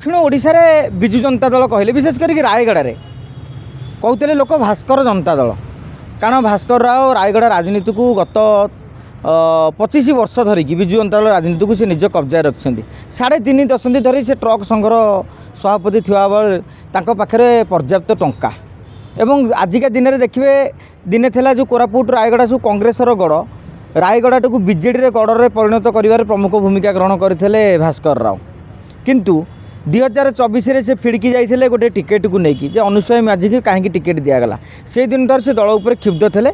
दक्षिण ओडिशा रे विजु जनता दल कहले विशेष करके रायगड़ा रे कहते लोक भास्कर जनता दल कारण भास्कर राव रायगड़ा राजनीति को गत 25 वर्ष धरिकी विजु जनता दल राजनीति को से निज कब्जा रखिंट 3.5 दशंधि धरी से ट्रक संघर सभापति थिबा बेले पाखे पर्याप्त टंका एवं आजिका दिन में देखिए दिने थेला जो कोरापुट रायगड़ा सब कांग्रेस गड़ रायगड़ा को बीजेडी गड़ में परिणत कर प्रमुख भूमिका ग्रहण करते भास्कर राव किंतु 2024 से फिड़की जाइए गोटे टिकेट को लेकिन अनुसूया माझी की कहीं टिकेट दिगला से दिन तर से दल उपर क्षुब्ध थे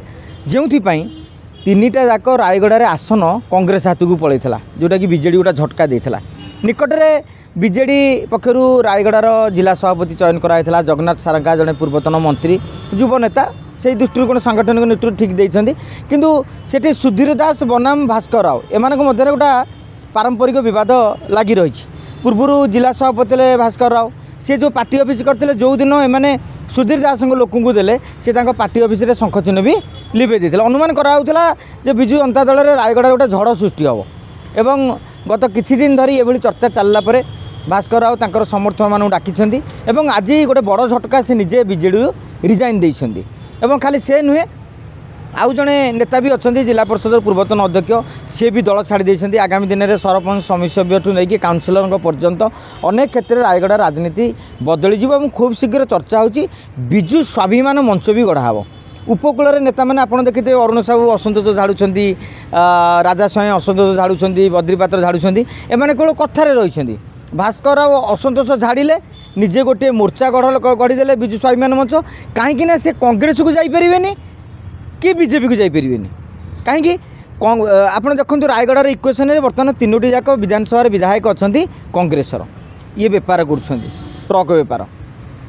जो 3टा जाक रायगड़ा आसन कांग्रेस हाथ को पलैला जोटा कि बीजेडी गोटा झटका देता निकटरे बीजेडी पक्षर रायगड़ार जिला सभापति चयन कराइला जगन्नाथ सारंगा जड़े पूर्वतन मंत्री युव नेता से दृष्टिकोण सांगठनिक नेतृत्व ठीक देते किंतु सेठी सुधीर दास बनाम भास्कर राव एम मध्य गोटा पारंपरिक बद लगी रही पूर्वर जिला सभापति भास्कर राव सी जो पार्टी ऑफिस करते जो दिन एम सुधीर दास लोक देले सी पार्टी ऑफिस रे शंख चिन्ह भी लिभे देते अनुमान कराला विजु जनता दल में रायगड़ा गोटे झड़ सृष्टि हम एवं गत किछि दिन धरी ये चर्चा चलला परे भास्कर राव तांकर समर्थक मानू डाकिछंती एवं आज गोटे बड़ झटका से निजे बीजेडी रिजाइन देइछंती एवं खाली से नुहे आउ जड़े नेता भी अच्छा जिला परिषद पूर्वतन अध्यक्ष सी भी दल छाड़ी देइछंती आगामी दिन में सरपंच समिति ठूँ नहीं काउनसिलर पर्यंत अनेक क्षेत्र में रायगड़ा राजनीति बदली और खूब शीघ्र चर्चा होची विजु स्वाभिमान मंच भी गढ़ा हे उपकूल नेता मैंने आप देखते अरुण साहू असंतोष झाड़ुंट राजा स्वयं असंतोष झाड़ुंट बद्रीपात्र झाड़ुंट एम केवल कथार रही भास्कर राव असंतोष झाड़िले निजे गोटे मोर्चा गढ़ीदे विजु स्वाभिमान मंच कहीं से कांग्रेस को जापरेनि कि बीजेपी को जापरेनि कहीं आप देखो रायगड़ार इक्वेशन में बर्तमान 3टी जाक विधानसभा विधायक अच्छा कांग्रेसर ये बेपार कर ट्रक बेपार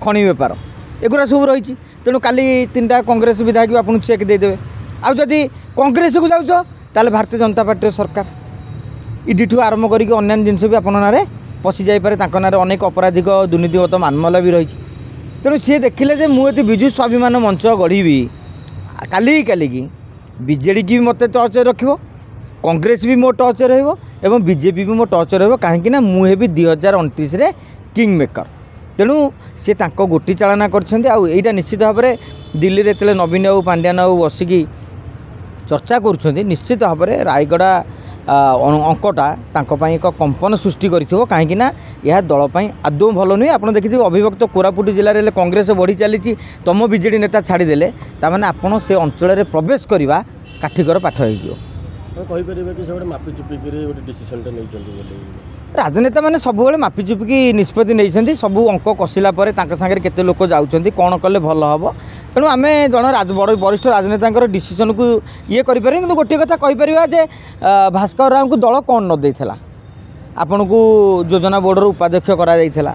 खनि बेपार एगुरा सब रही तेणु काली 3टा कांग्रेस विधायक भी आपको चेक देदेवे आदि कांग्रेस को जाऊँ ताले भारतीय जनता पार्टी सरकार ईडी ठू आरंभ करके अन्य जिनस भी आप ना पशि जापे ना अनेक अपराधिक दुर्नीतिगत मानमला भी रही तेणु सी देखिले मुझे विजु स्वाभिमान मंच गढ़ी काली की बीजेडी की भी मत टच रखियो कांग्रेस भी मो टच रही बीजेपी भी मो टच रही मुझे भी 2029 रे किंग मेकर तेणु सी गोटी चालना कर निश्चित भाव में दिल्ली में जो नवीन बाबू पांड्यान बाबू बसिकी चर्चा कर निश्चित भाव में रायगड़ा अंकटा एक कंपन सृष्टि कहीं यह दलपाई आदौ भल नुहे आप देखिए अविभक्त कोरापुट जिले में कांग्रेस बढ़ी चली तुम बीजेडी नेता छाड़देले ताने आपड़ से अंचल प्रवेश करवा काठिकर पाठ हो राजनेता मैंने सब मापी चुपिकी निष्पत्ति नहीं सबू अंक कसला सागर केते लोक जाऊँच कौन कले भल हम तेणु आम जड़े वरिष्ठ राजनेता डिसीजन को ये करें कि गोटे कथा कहीपर जे भास्कर राव को दल कौन न देला आपण को योजना बोर्डर उपाध्यक्ष करा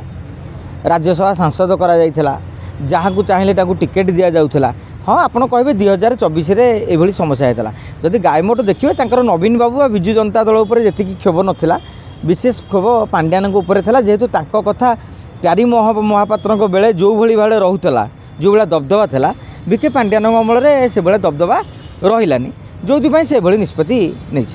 राज्यसभा सांसद करा जहाँ को चाहिए टिकेट दि जाऊला हाँ आपड़ कहे 2024 ये समस्या होता जदि गायमोट देखिए नवीन बाबू आ विजु जनता दल उपर जी क्षोभ नाला विशेष क्षोभ पांड्यान था जेहेतु कथा प्यारी महापात्र बेले जो भाई रोला जो भाया दबदबा था बीके पांड्यान अमल से भाया दबदबा रही जो निष्पत्ति नहीं।